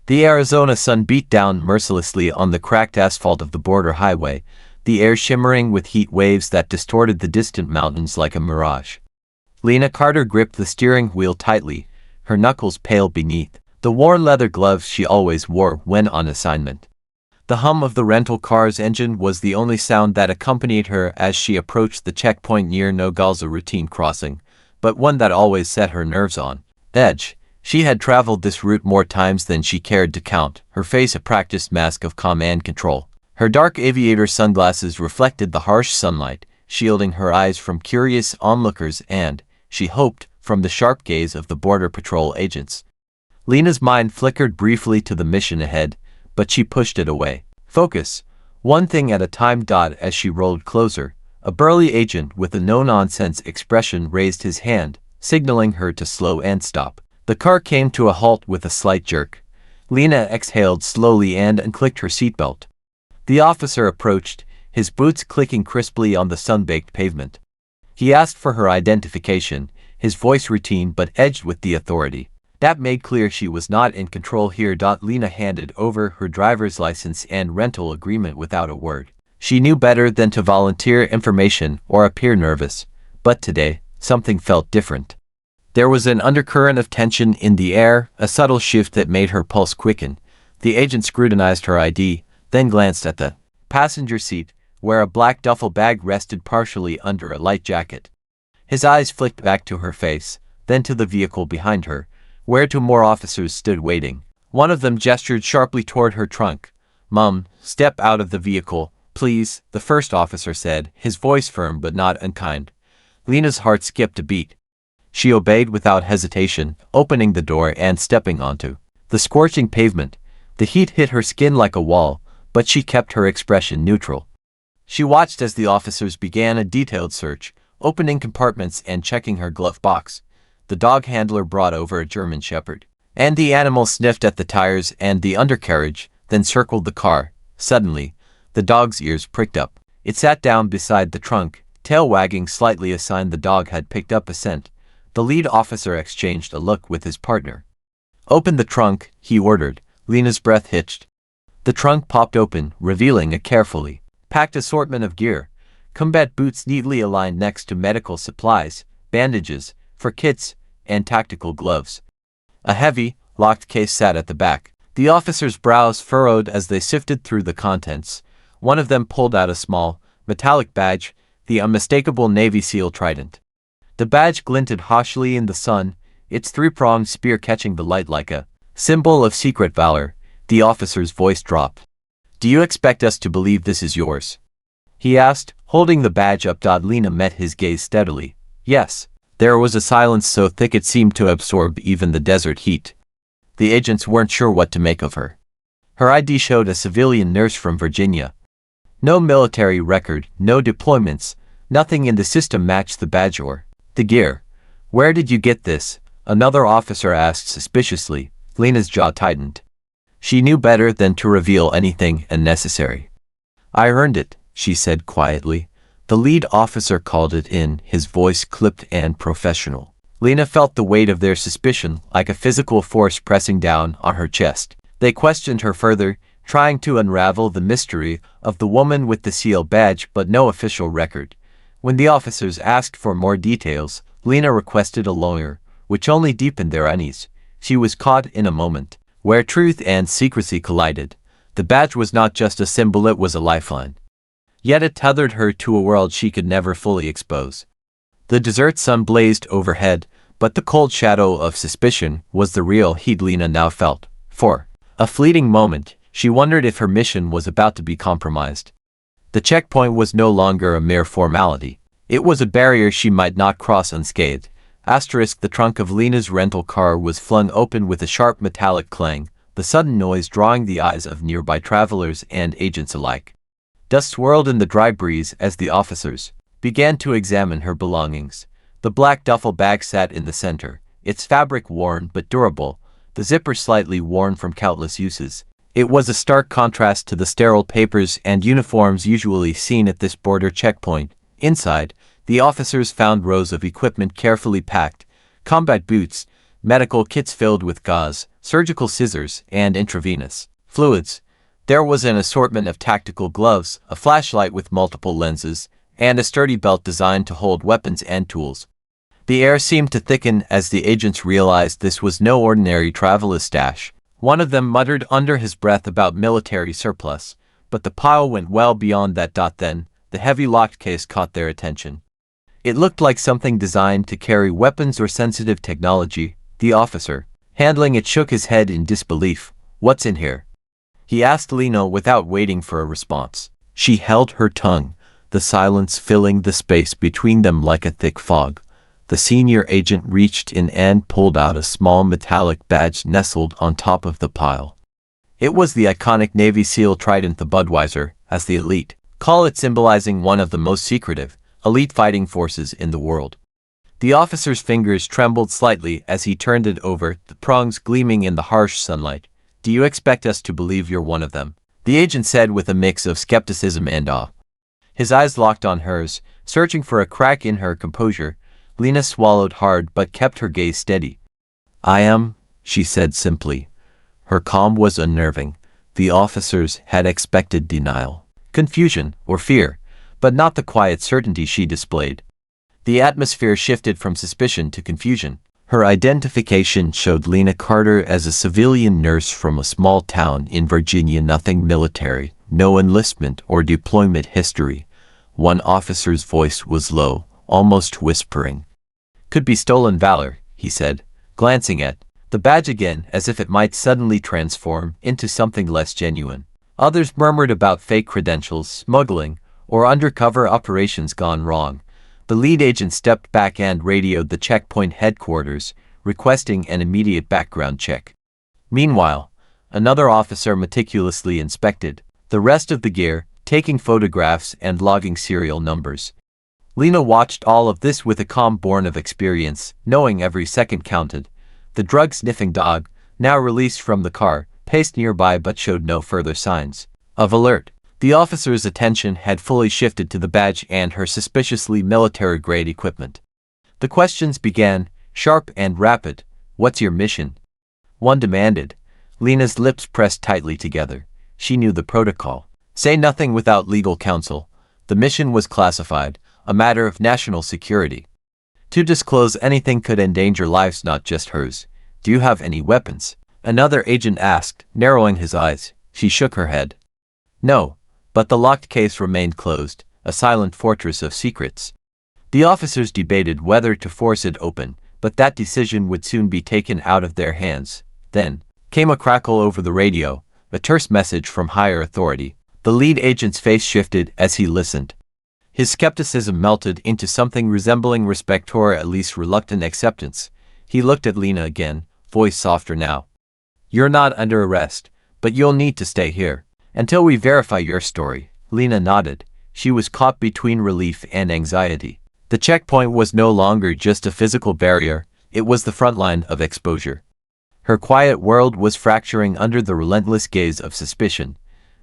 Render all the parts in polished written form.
The Arizona sun beat down mercilessly on the cracked asphalt of the border highway, the air shimmering with heat waves that distorted the distant mountains like a mirage. Lena Carter gripped the steering wheel tightly, her knuckles pale beneath the worn leather gloves she always wore when on assignment. The hum of the rental car's engine was the only sound that accompanied her as she approached the checkpoint near Nogales, a routine crossing, but one that always set her nerves on edge. She had traveled this route more times than she cared to count, her face a practiced mask of calm and control. Her dark aviator sunglasses reflected the harsh sunlight, shielding her eyes from curious onlookers and, she hoped, from the sharp gaze of the Border Patrol agents. Lena's mind flickered briefly to the mission ahead, but she pushed it away. Focus. One thing at a time. As she rolled closer, a burly agent with a no-nonsense expression raised his hand, signaling her to slow and stop. The car came to a halt with a slight jerk. Lena exhaled slowly and unclicked her seatbelt. The officer approached, his boots clicking crisply on the sun-baked pavement. He asked for her identification, his voice routine but edged with the authority that made clear she was not in control here. Lena handed over her driver's license and rental agreement without a word. She knew better than to volunteer information or appear nervous, but today, something felt different. There was an undercurrent of tension in the air, a subtle shift that made her pulse quicken. The agent scrutinized her ID, then glanced at the passenger seat, where a black duffel bag rested partially under a light jacket. His eyes flicked back to her face, then to the vehicle behind her, where two more officers stood waiting. One of them gestured sharply toward her trunk. "Mum, step out of the vehicle, please," the first officer said, his voice firm but not unkind. Lena's heart skipped a beat. She obeyed without hesitation, opening the door and stepping onto the scorching pavement. The heat hit her skin like a wall, but she kept her expression neutral. She watched as the officers began a detailed search, opening compartments and checking her glove box. The dog handler brought over a German Shepherd, and the animal sniffed at the tires and the undercarriage, then circled the car. Suddenly, the dog's ears pricked up. It sat down beside the trunk, tail wagging slightly, a sign the dog had picked up a scent. The lead officer exchanged a look with his partner. "Open the trunk," he ordered. Lena's breath hitched. The trunk popped open, revealing a carefully packed assortment of gear. Combat boots neatly aligned next to medical supplies, bandages for kits, and tactical gloves. A heavy, locked case sat at the back. The officers' brows furrowed as they sifted through the contents. One of them pulled out a small, metallic badge, the unmistakable Navy SEAL trident. The badge glinted harshly in the sun, its three-pronged spear catching the light like a symbol of secret valor. The officer's voice dropped. "Do you expect us to believe this is yours?" he asked, holding the badge up. Lena met his gaze steadily. "Yes." There was a silence so thick it seemed to absorb even the desert heat. The agents weren't sure what to make of her. Her ID showed a civilian nurse from Virginia. No military record, no deployments, nothing in the system matched the badge or the gear. "Where did you get this?" another officer asked suspiciously. Lena's jaw tightened. She knew better than to reveal anything unnecessary. "I earned it," she said quietly. The lead officer called it in, his voice clipped and professional. Lena felt the weight of their suspicion like a physical force pressing down on her chest. They questioned her further, trying to unravel the mystery of the woman with the SEAL badge but no official record. When the officers asked for more details, Lena requested a lawyer, which only deepened their unease. She was caught in a moment where truth and secrecy collided. The badge was not just a symbol, it was a lifeline. Yet it tethered her to a world she could never fully expose. The desert sun blazed overhead, but the cold shadow of suspicion was the real heat Lena now felt. For a fleeting moment, she wondered if her mission was about to be compromised. The checkpoint was no longer a mere formality. It was a barrier she might not cross unscathed. The trunk of Lena's rental car was flung open with a sharp metallic clang, the sudden noise drawing the eyes of nearby travelers and agents alike. Dust swirled in the dry breeze as the officers began to examine her belongings. The black duffel bag sat in the center, its fabric worn but durable, the zipper slightly worn from countless uses. It was a stark contrast to the sterile papers and uniforms usually seen at this border checkpoint. Inside, the officers found rows of equipment carefully packed: combat boots, medical kits filled with gauze, surgical scissors, and intravenous fluids. There was an assortment of tactical gloves, a flashlight with multiple lenses, and a sturdy belt designed to hold weapons and tools. The air seemed to thicken as the agents realized this was no ordinary traveler's stash. One of them muttered under his breath about military surplus, but the pile went well beyond that. Then, the heavy locked case caught their attention. It looked like something designed to carry weapons or sensitive technology. The officer, handling it, shook his head in disbelief. "What's in here?" he asked Lena without waiting for a response. She held her tongue, the silence filling the space between them like a thick fog. The senior agent reached in and pulled out a small metallic badge nestled on top of the pile. It was the iconic Navy SEAL trident, the Budweiser, as the elite call it, symbolizing one of the most secretive, elite fighting forces in the world. The officer's fingers trembled slightly as he turned it over, the prongs gleaming in the harsh sunlight. "Do you expect us to believe you're one of them?" the agent said with a mix of skepticism and awe. His eyes locked on hers, searching for a crack in her composure. Lena swallowed hard but kept her gaze steady. "I am," she said simply. Her calm was unnerving. The officers had expected denial, confusion, or fear, but not the quiet certainty she displayed. The atmosphere shifted from suspicion to confusion. Her identification showed Lena Carter as a civilian nurse from a small town in Virginia. Nothing military, no enlistment or deployment history. One officer's voice was low, almost whispering. "Could be stolen valor," he said, glancing at the badge again as if it might suddenly transform into something less genuine. Others murmured about fake credentials, smuggling, or undercover operations gone wrong. The lead agent stepped back and radioed the checkpoint headquarters, requesting an immediate background check. Meanwhile, another officer meticulously inspected the rest of the gear, taking photographs and logging serial numbers. Lena watched all of this with a calm born of experience, knowing every second counted. The drug-sniffing dog, now released from the car, paced nearby but showed no further signs of alert. The officer's attention had fully shifted to the badge and her suspiciously military-grade equipment. The questions began, sharp and rapid. "What's your mission?" one demanded. Lena's lips pressed tightly together. She knew the protocol. Say nothing without legal counsel. The mission was classified, a matter of national security. To disclose anything could endanger lives, not just hers. "Do you have any weapons?" another agent asked, narrowing his eyes. She shook her head. "No." But the locked case remained closed, a silent fortress of secrets. The officers debated whether to force it open, but that decision would soon be taken out of their hands. Then came a crackle over the radio, a terse message from higher authority. The lead agent's face shifted as he listened. His skepticism melted into something resembling respect, or at least reluctant acceptance. He looked at Lena again, voice softer now. "You're not under arrest, but you'll need to stay here until we verify your story." Lena nodded. She was caught between relief and anxiety. The checkpoint was no longer just a physical barrier, it was the front line of exposure. Her quiet world was fracturing under the relentless gaze of suspicion.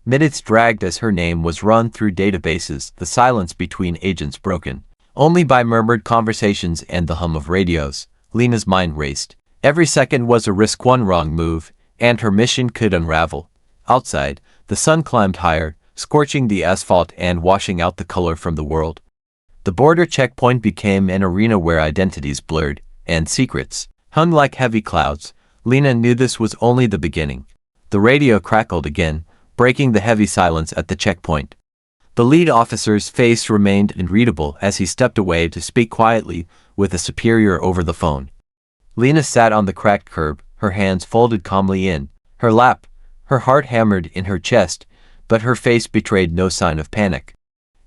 Minutes dragged as her name was run through databases, the silence between agents broken only by murmured conversations and the hum of radios. Lena's mind raced. Every second was a risk, one wrong move, and her mission could unravel. Outside, the sun climbed higher, scorching the asphalt and washing out the color from the world. The border checkpoint became an arena where identities blurred, and secrets hung like heavy clouds. Lena knew this was only the beginning. The radio crackled again, breaking the heavy silence at the checkpoint. The lead officer's face remained unreadable as he stepped away to speak quietly with a superior over the phone. Lena sat on the cracked curb, her hands folded calmly in her lap, her heart hammered in her chest, but her face betrayed no sign of panic.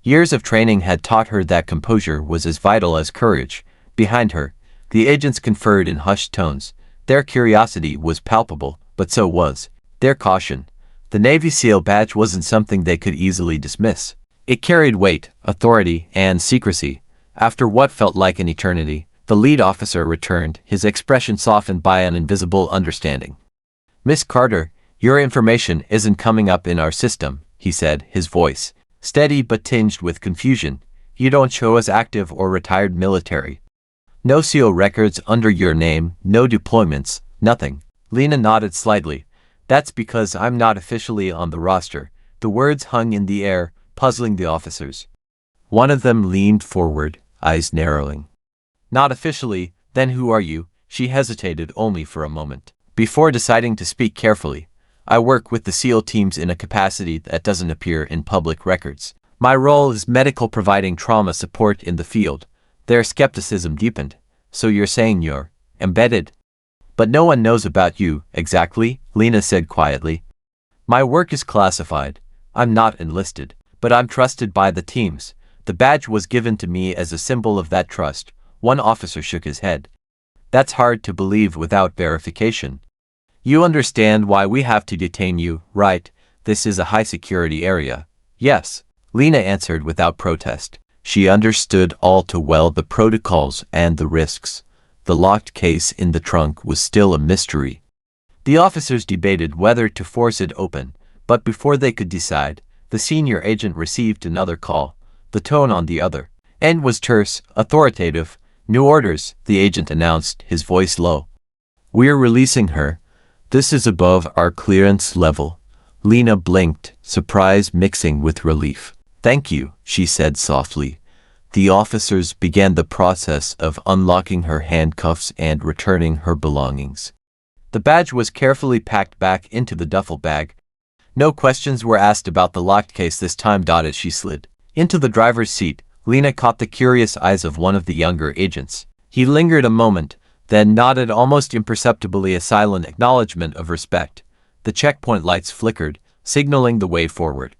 Years of training had taught her that composure was as vital as courage. Behind her, the agents conferred in hushed tones. Their curiosity was palpable, but so was their caution. The Navy SEAL badge wasn't something they could easily dismiss. It carried weight, authority, and secrecy. After what felt like an eternity, the lead officer returned, his expression softened by an invisible understanding. "Miss Carter, your information isn't coming up in our system," he said, his voice steady but tinged with confusion. "You don't show as active or retired military. No SEAL records under your name, no deployments, nothing." Lena nodded slightly. That's because I'm not officially on the roster. The words hung in the air, puzzling the officers. One of them leaned forward, eyes narrowing. Not officially, then who are you? She hesitated only for a moment, before deciding to speak carefully. I work with the SEAL teams in a capacity that doesn't appear in public records. My role is medical, providing trauma support in the field. Their skepticism deepened. So you're saying you're embedded? But no one knows about you, exactly, Lena said quietly. My work is classified. I'm not enlisted, but I'm trusted by the teams. The badge was given to me as a symbol of that trust. One officer shook his head. That's hard to believe without verification. You understand why we have to detain you, right? This is a high-security area. Yes, Lena answered without protest. She understood all too well the protocols and the risks. The locked case in the trunk was still a mystery. The officers debated whether to force it open, but before they could decide, the senior agent received another call. The tone on the other end was terse, authoritative. New orders, the agent announced, his voice low. We're releasing her. This is above our clearance level. Lena blinked, surprise mixing with relief. Thank you, she said softly. The officers began the process of unlocking her handcuffs and returning her belongings. The badge was carefully packed back into the duffel bag. No questions were asked about the locked case this time. As she slid into the driver's seat, Lena caught the curious eyes of one of the younger agents. He lingered a moment, then nodded almost imperceptibly, a silent acknowledgement of respect. The checkpoint lights flickered, signaling the way forward.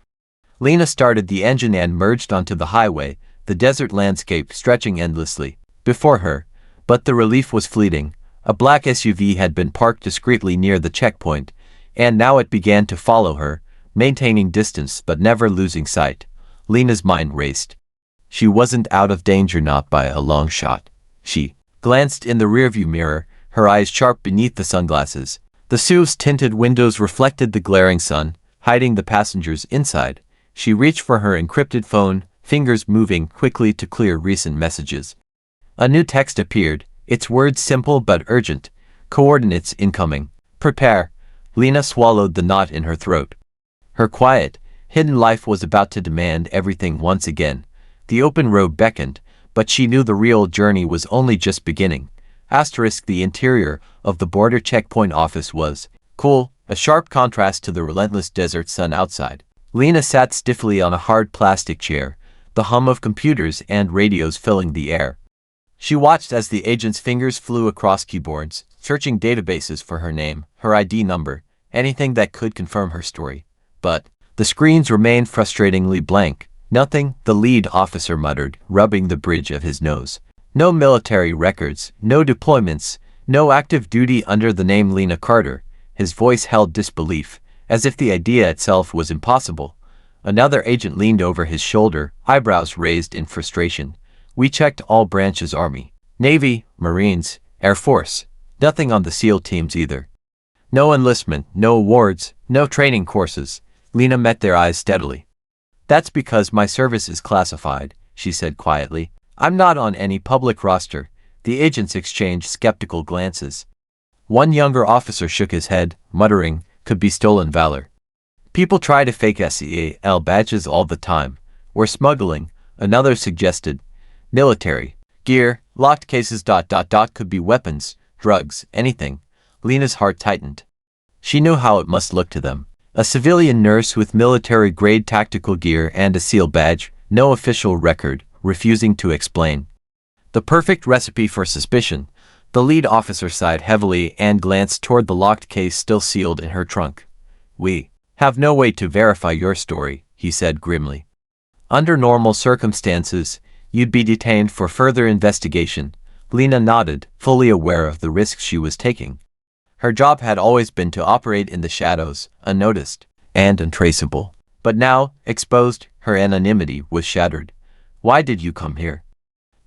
Lena started the engine and merged onto the highway, the desert landscape stretching endlessly before her, but the relief was fleeting. A black SUV had been parked discreetly near the checkpoint, and now it began to follow her, maintaining distance but never losing sight. Lena's mind raced. She wasn't out of danger, not by a long shot. She glanced in the rearview mirror, her eyes sharp beneath the sunglasses. The SUV's tinted windows reflected the glaring sun, hiding the passengers inside. She reached for her encrypted phone, fingers moving quickly to clear recent messages. A new text appeared, its words simple but urgent. Coordinates incoming. Prepare. Lena swallowed the knot in her throat. Her quiet, hidden life was about to demand everything once again. The open road beckoned, but she knew the real journey was only just beginning. The interior of the border checkpoint office was cool, a sharp contrast to the relentless desert sun outside. Lena sat stiffly on a hard plastic chair, the hum of computers and radios filling the air. She watched as the agent's fingers flew across keyboards, searching databases for her name, her ID number, anything that could confirm her story. But the screens remained frustratingly blank. Nothing, the lead officer muttered, rubbing the bridge of his nose. No military records, no deployments, no active duty under the name Lena Carter. His voice held disbelief, as if the idea itself was impossible. Another agent leaned over his shoulder, eyebrows raised in frustration. We checked all branches: Army, Navy, Marines, Air Force. Nothing on the SEAL teams either. No enlistment, no awards, no training courses. Lena met their eyes steadily. That's because my service is classified, she said quietly. I'm not on any public roster. The agents exchanged skeptical glances. One younger officer shook his head, muttering, could be stolen valor. People try to fake SEAL badges all the time. Or smuggling, another suggested. Military, gear, locked cases ... could be weapons, drugs, anything. Lena's heart tightened. She knew how it must look to them. A civilian nurse with military-grade tactical gear and a SEAL badge, no official record, refusing to explain. The perfect recipe for suspicion. The lead officer sighed heavily and glanced toward the locked case still sealed in her trunk. We have no way to verify your story, he said grimly. Under normal circumstances, you'd be detained for further investigation. Lena nodded, fully aware of the risks she was taking. Her job had always been to operate in the shadows, unnoticed and untraceable. But now, exposed, her anonymity was shattered. Why did you come here?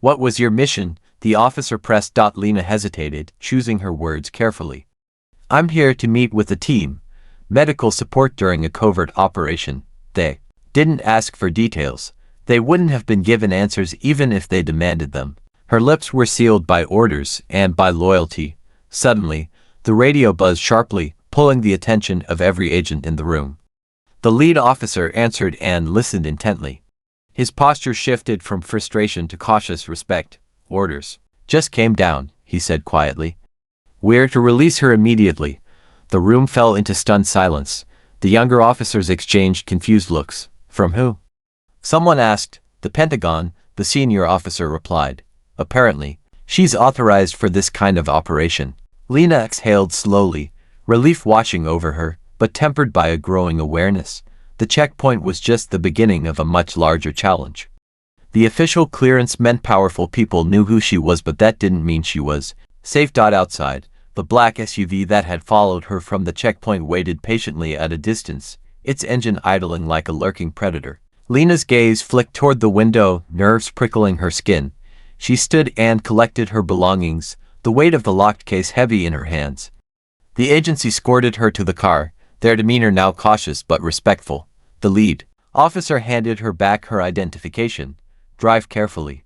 What was your mission? The officer pressed. Lena hesitated, choosing her words carefully. I'm here to meet with the team. Medical support during a covert operation. They didn't ask for details. They wouldn't have been given answers even if they demanded them. Her lips were sealed by orders and by loyalty. Suddenly, The radio buzzed sharply, pulling the attention of every agent in the room. The lead officer answered and listened intently. His posture shifted from frustration to cautious respect. "Orders just came down," he said quietly. "We're to release her immediately." The room fell into stunned silence. The younger officers exchanged confused looks. "From who?" someone asked. "The Pentagon," the senior officer replied. "Apparently, she's authorized for this kind of operation." Lena exhaled slowly, relief washing over her, but tempered by a growing awareness. The checkpoint was just the beginning of a much larger challenge. The official clearance meant powerful people knew who she was, but that didn't mean she was safe. Outside, the black SUV that had followed her from the checkpoint waited patiently at a distance, its engine idling like a lurking predator. Lena's gaze flicked toward the window, nerves prickling her skin. She stood and collected her belongings, the weight of the locked case heavy in her hands. The agency escorted her to the car, their demeanor now cautious but respectful. The lead officer handed her back her identification. "Drive carefully.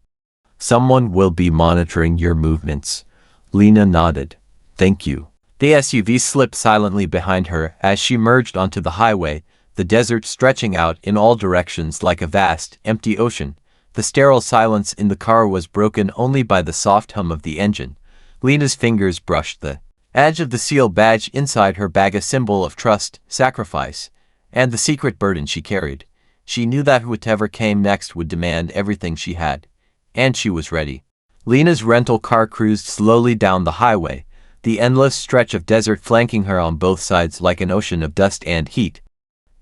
Someone will be monitoring your movements." Lena nodded. "Thank you." The SUV slipped silently behind her as she merged onto the highway, the desert stretching out in all directions like a vast, empty ocean. The sterile silence in the car was broken only by the soft hum of the engine. Lena's fingers brushed the edge of the seal badge inside her bag, a symbol of trust, sacrifice, and the secret burden she carried. She knew that whatever came next would demand everything she had, and she was ready. Lena's rental car cruised slowly down the highway, the endless stretch of desert flanking her on both sides like an ocean of dust and heat.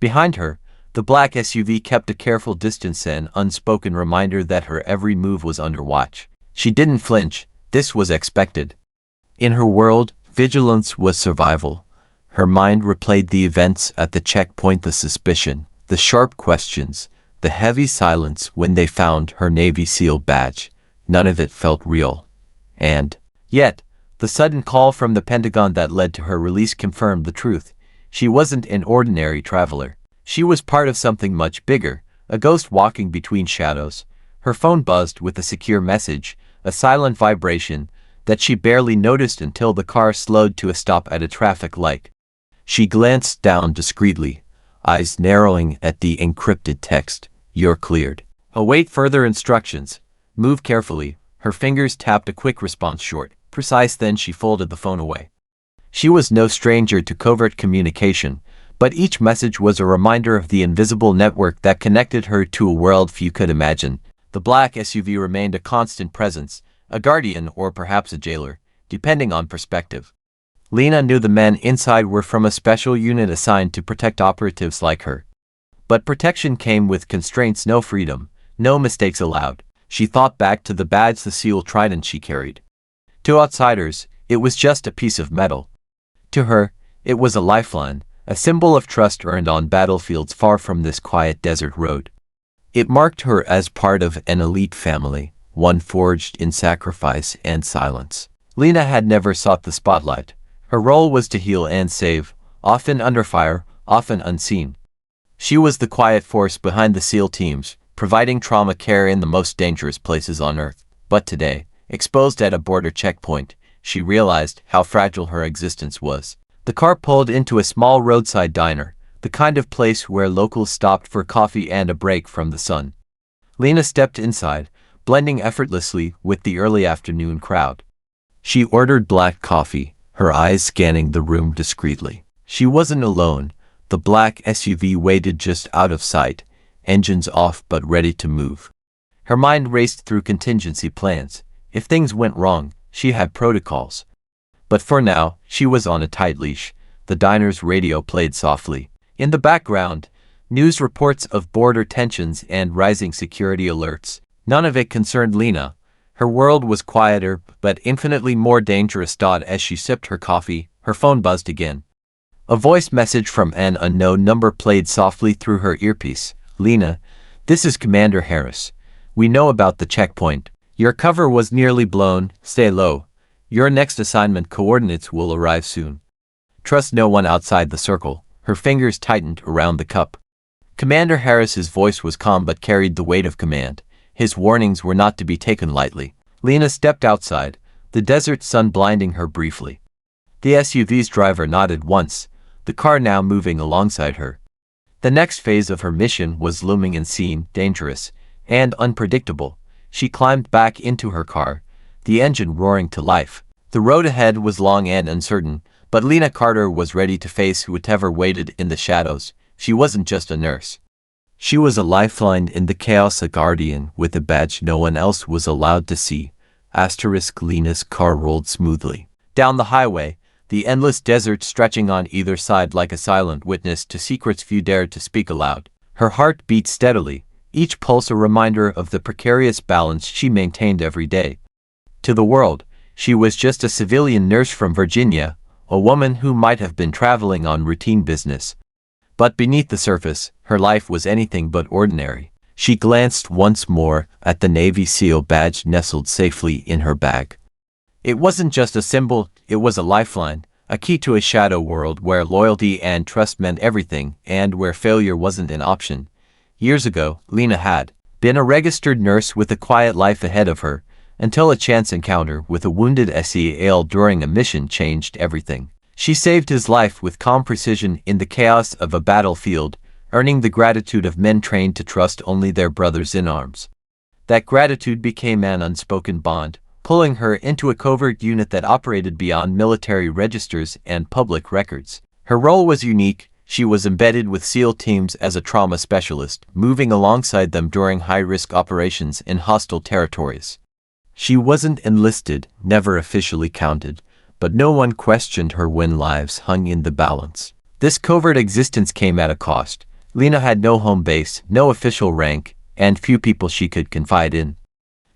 Behind her, the black SUV kept a careful distance, an unspoken reminder that her every move was under watch. She didn't flinch. This was expected. In her world, vigilance was survival. Her mind replayed the events at the checkpoint, the suspicion, the sharp questions, the heavy silence when they found her Navy SEAL badge. None of it felt real. And yet, the sudden call from the Pentagon that led to her release confirmed the truth. She wasn't an ordinary traveler. She was part of something much bigger, a ghost walking between shadows. Her phone buzzed with a secure message, a silent vibration that she barely noticed until the car slowed to a stop at a traffic light. She glanced down discreetly, eyes narrowing at the encrypted text. "You're cleared. Await further instructions. Move carefully." Her fingers tapped a quick response, short, precise. Then she folded the phone away. She was no stranger to covert communication, but each message was a reminder of the invisible network that connected her to a world few could imagine. The black SUV remained a constant presence, a guardian or perhaps a jailer, depending on perspective. Lena knew the men inside were from a special unit assigned to protect operatives like her. But protection came with constraints, no freedom, no mistakes allowed. She thought back to the badge, the SEAL trident she carried. To outsiders, it was just a piece of metal. To her, it was a lifeline, a symbol of trust earned on battlefields far from this quiet desert road. It marked her as part of an elite family, one forged in sacrifice and silence. Lena had never sought the spotlight. Her role was to heal and save, often under fire, often unseen. She was the quiet force behind the SEAL teams, providing trauma care in the most dangerous places on Earth. But today, exposed at a border checkpoint, she realized how fragile her existence was. The car pulled into a small roadside diner, the kind of place where locals stopped for coffee and a break from the sun. Lena stepped inside, blending effortlessly with the early afternoon crowd. She ordered black coffee, her eyes scanning the room discreetly. She wasn't alone. The black SUV waited just out of sight, engines off but ready to move. Her mind raced through contingency plans. If things went wrong, she had protocols. But for now, she was on a tight leash. The diner's radio played softly. In the background, news reports of border tensions and rising security alerts. None of it concerned Lena. Her world was quieter, but infinitely more dangerous. As she sipped her coffee, her phone buzzed again. A voice message from an unknown number played softly through her earpiece. "Lena, this is Commander Harris. We know about the checkpoint. Your cover was nearly blown. Stay low. Your next assignment coordinates will arrive soon. Trust no one outside the circle." Her fingers tightened around the cup. Commander Harris's voice was calm but carried the weight of command. His warnings were not to be taken lightly. Lena stepped outside, the desert sun blinding her briefly. The SUV's driver nodded once, the car now moving alongside her. The next phase of her mission was looming unseen, dangerous, and unpredictable. She climbed back into her car, the engine roaring to life. The road ahead was long and uncertain, but Lena Carter was ready to face whatever waited in the shadows. She wasn't just a nurse. She was a lifeline in the chaos, a guardian with a badge no one else was allowed to see. Lena's car rolled smoothly down the highway, the endless desert stretching on either side like a silent witness to secrets few dared to speak aloud. Her heart beat steadily, each pulse a reminder of the precarious balance she maintained every day. To the world, she was just a civilian nurse from Virginia, a woman who might have been traveling on routine business. But beneath the surface, her life was anything but ordinary. She glanced once more at the Navy SEAL badge nestled safely in her bag. It wasn't just a symbol, it was a lifeline, a key to a shadow world where loyalty and trust meant everything and where failure wasn't an option. Years ago, Lena had been a registered nurse with a quiet life ahead of her, until a chance encounter with a wounded SEAL during a mission changed everything. She saved his life with calm precision in the chaos of a battlefield, earning the gratitude of men trained to trust only their brothers in arms. That gratitude became an unspoken bond, pulling her into a covert unit that operated beyond military registers and public records. Her role was unique. She was embedded with SEAL teams as a trauma specialist, moving alongside them during high-risk operations in hostile territories. She wasn't enlisted, never officially counted, but no one questioned her when lives hung in the balance. This covert existence came at a cost. Lena had no home base, no official rank, and few people she could confide in.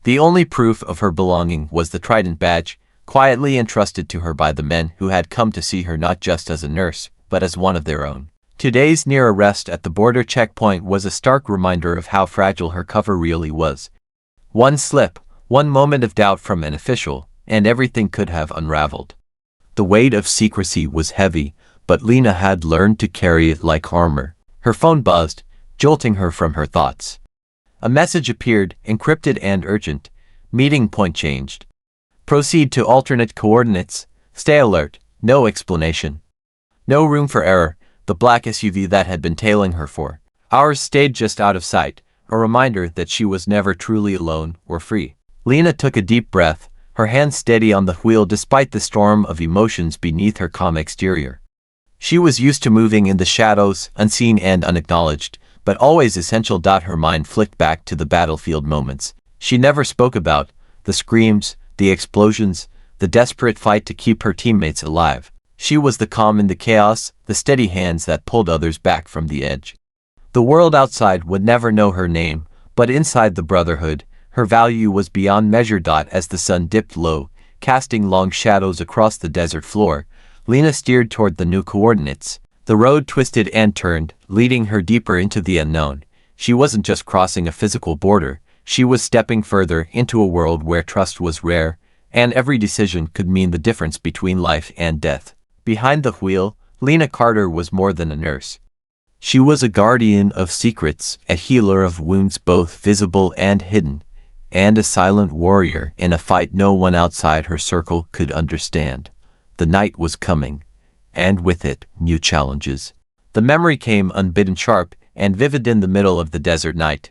The only proof of her belonging was the Trident badge, quietly entrusted to her by the men who had come to see her not just as a nurse, but as one of their own. Today's near arrest at the border checkpoint was a stark reminder of how fragile her cover really was. One slip, one moment of doubt from an official, and everything could have unraveled. The weight of secrecy was heavy, but Lena had learned to carry it like armor. Her phone buzzed, jolting her from her thoughts. A message appeared, encrypted and urgent. Meeting point changed. Proceed to alternate coordinates. Stay alert. No explanation. No room for error. The black SUV that had been tailing her for hours stayed just out of sight, a reminder that she was never truly alone or free. Lena took a deep breath, her hand steady on the wheel despite the storm of emotions beneath her calm exterior. She was used to moving in the shadows, unseen and unacknowledged, but always essential. Her mind flicked back to the battlefield moments she never spoke about, the screams, the explosions, the desperate fight to keep her teammates alive. She was the calm in the chaos, the steady hands that pulled others back from the edge. The world outside would never know her name, but inside the Brotherhood, her value was beyond measure. As the sun dipped low, casting long shadows across the desert floor, Lena steered toward the new coordinates. The road twisted and turned, leading her deeper into the unknown. She wasn't just crossing a physical border, she was stepping further into a world where trust was rare, and every decision could mean the difference between life and death. Behind the wheel, Lena Carter was more than a nurse. She was a guardian of secrets, a healer of wounds both visible and hidden, and a silent warrior in a fight no one outside her circle could understand. The night was coming, and with it, new challenges. The memory came unbidden, sharp and vivid in the middle of the desert night.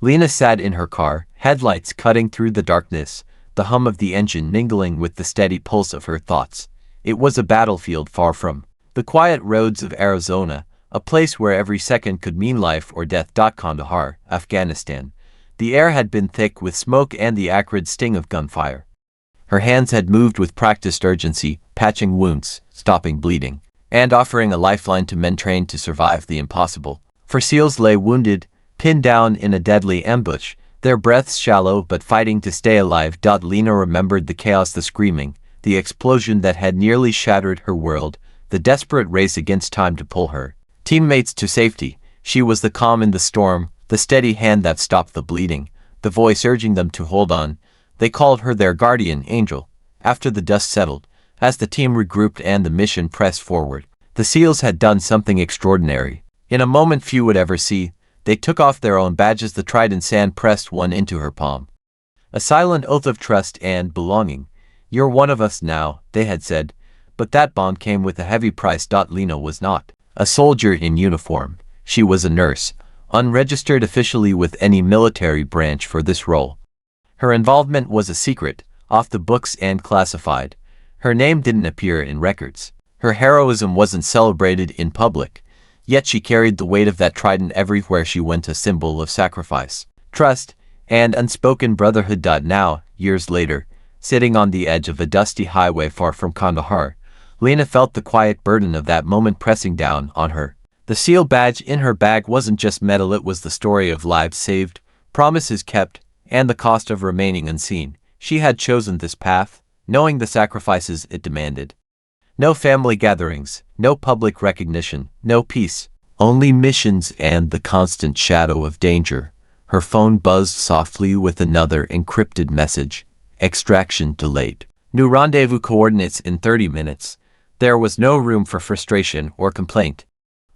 Lena sat in her car, headlights cutting through the darkness, the hum of the engine mingling with the steady pulse of her thoughts. It was a battlefield far from the quiet roads of Arizona, a place where every second could mean life or death. Kandahar, Afghanistan. The air had been thick with smoke and the acrid sting of gunfire. Her hands had moved with practiced urgency, patching wounds, stopping bleeding, and offering a lifeline to men trained to survive the impossible. For SEALs lay wounded, pinned down in a deadly ambush, their breaths shallow but fighting to stay alive. Lena remembered the chaos, the screaming, the explosion that had nearly shattered her world, the desperate race against time to pull her teammates to safety. She was the calm in the storm, the steady hand that stopped the bleeding, the voice urging them to hold on. They called her their guardian angel. After the dust settled, as the team regrouped and the mission pressed forward, the SEALs had done something extraordinary. In a moment few would ever see, they took off their own badges. The Trident sand pressed one into her palm. A silent oath of trust and belonging. "You're one of us now," they had said, but that bond came with a heavy price. Lena was not a soldier in uniform. She was a nurse, unregistered officially with any military branch for this role. Her involvement was a secret, off the books and classified. Her name didn't appear in records. Her heroism wasn't celebrated in public, yet she carried the weight of that trident everywhere she went, a symbol of sacrifice, trust, and unspoken brotherhood. Now, years later, sitting on the edge of a dusty highway far from Kandahar, Lena felt the quiet burden of that moment pressing down on her. The SEAL badge in her bag wasn't just metal, it was the story of lives saved, promises kept, and the cost of remaining unseen. She had chosen this path, knowing the sacrifices it demanded. No family gatherings, no public recognition, no peace, only missions and the constant shadow of danger. Her phone buzzed softly with another encrypted message. Extraction delayed. New rendezvous coordinates in 30 minutes. There was no room for frustration or complaint.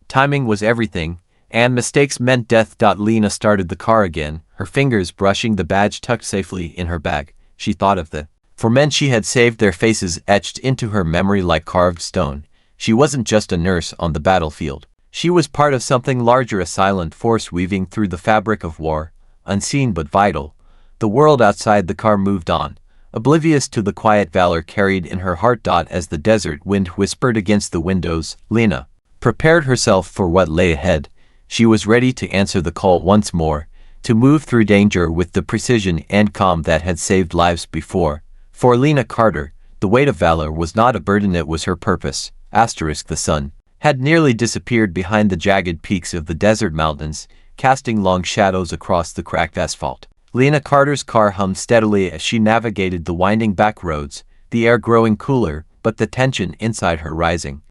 Timing was everything, and mistakes meant death. Lena started the car again, her fingers brushing the badge tucked safely in her bag. She thought of the 4 men she had saved, their faces etched into her memory like carved stone. She wasn't just a nurse on the battlefield. She was part of something larger, a silent force weaving through the fabric of war, unseen but vital. The world outside the car moved on, oblivious to the quiet valor carried in her heart. As the desert wind whispered against the windows, Lena prepared herself for what lay ahead. She was ready to answer the call once more, to move through danger with the precision and calm that had saved lives before. For Lena Carter, the weight of valor was not a burden, it was her purpose. The sun had nearly disappeared behind the jagged peaks of the desert mountains, casting long shadows across the cracked asphalt. Lena Carter's car hummed steadily as she navigated the winding back roads, the air growing cooler, but the tension inside her rising.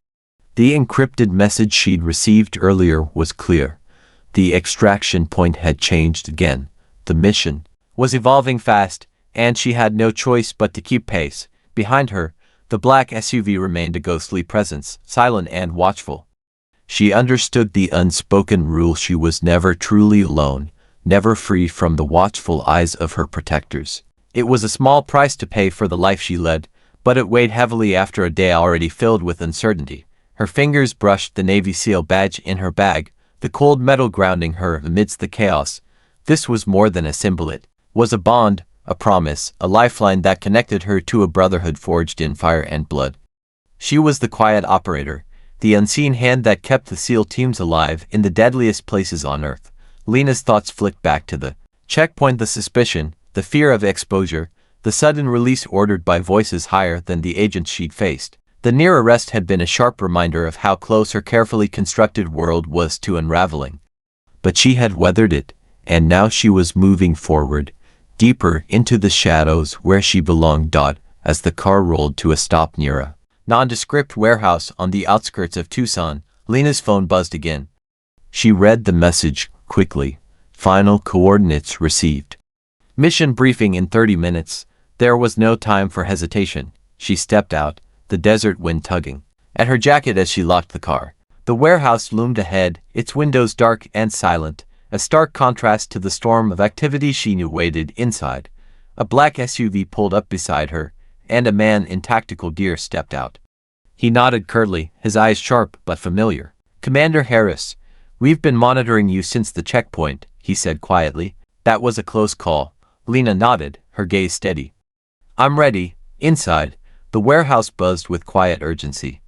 The encrypted message she'd received earlier was clear. The extraction point had changed again. The mission was evolving fast, and she had no choice but to keep pace. Behind her, the black SUV remained a ghostly presence, silent and watchful. She understood the unspoken rule: she was never truly alone, never free from the watchful eyes of her protectors. It was a small price to pay for the life she led, but it weighed heavily after a day already filled with uncertainty. Her fingers brushed the Navy SEAL badge in her bag, the cold metal grounding her amidst the chaos. This was more than a symbol, it was a bond, a promise, a lifeline that connected her to a brotherhood forged in fire and blood. She was the quiet operator, the unseen hand that kept the SEAL teams alive in the deadliest places on Earth. Lena's thoughts flicked back to the checkpoint, the suspicion, the fear of exposure, the sudden release ordered by voices higher than the agents she'd faced. The near arrest had been a sharp reminder of how close her carefully constructed world was to unraveling. But she had weathered it, and now she was moving forward, deeper into the shadows where she belonged. As the car rolled to a stop near a nondescript warehouse on the outskirts of Tucson, Lena's phone buzzed again. She read the message quickly. Final coordinates received. Mission briefing in 30 minutes. There was no time for hesitation. She stepped out, the desert wind tugging at her jacket as she locked the car. The warehouse loomed ahead, its windows dark and silent, a stark contrast to the storm of activity she knew waited inside. A black SUV pulled up beside her, and a man in tactical gear stepped out. He nodded curtly, his eyes sharp but familiar. "Commander Harris, we've been monitoring you since the checkpoint," he said quietly. "That was a close call." Lena nodded, her gaze steady. "I'm ready." Inside, the warehouse buzzed with quiet urgency.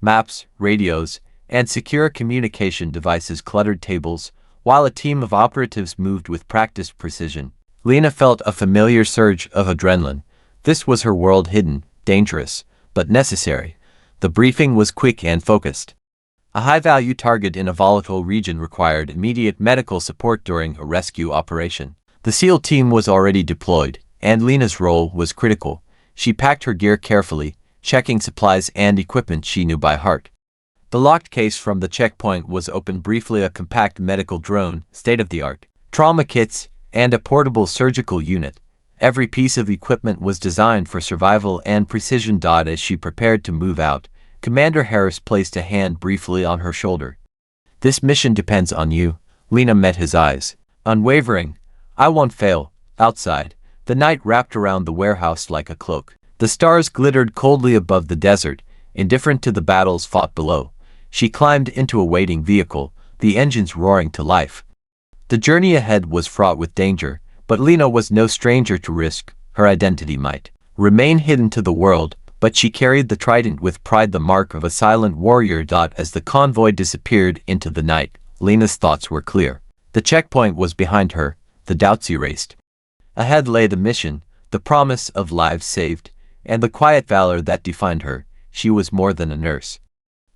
Maps, radios, and secure communication devices cluttered tables, while a team of operatives moved with practiced precision. Lena felt a familiar surge of adrenaline. This was her world, hidden, dangerous, but necessary. The briefing was quick and focused. A high-value target in a volatile region required immediate medical support during a rescue operation. The SEAL team was already deployed, and Lena's role was critical. She packed her gear carefully, checking supplies and equipment she knew by heart. The locked case from the checkpoint was opened briefly, a compact medical drone, state-of-the-art, trauma kits, and a portable surgical unit. Every piece of equipment was designed for survival and precision. As she prepared to move out, Commander Harris placed a hand briefly on her shoulder. "This mission depends on you." Lena met his eyes, unwavering. "I won't fail." Outside, the night wrapped around the warehouse like a cloak. The stars glittered coldly above the desert, Indifferent to the battles fought below, she climbed into a waiting vehicle, the engines roaring to life. The journey ahead was fraught with danger, but Lena was no stranger to risk. Her identity might remain hidden to the world, but she carried the trident with pride, the mark of a silent warrior. As the convoy disappeared into the night, Lena's thoughts were clear. The checkpoint was behind her, the doubts erased. Ahead lay the mission, the promise of lives saved, and the quiet valor that defined her. She was more than a nurse.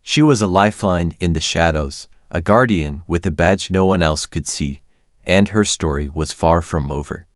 She was a lifeline in the shadows, a guardian with a badge no one else could see, and her story was far from over.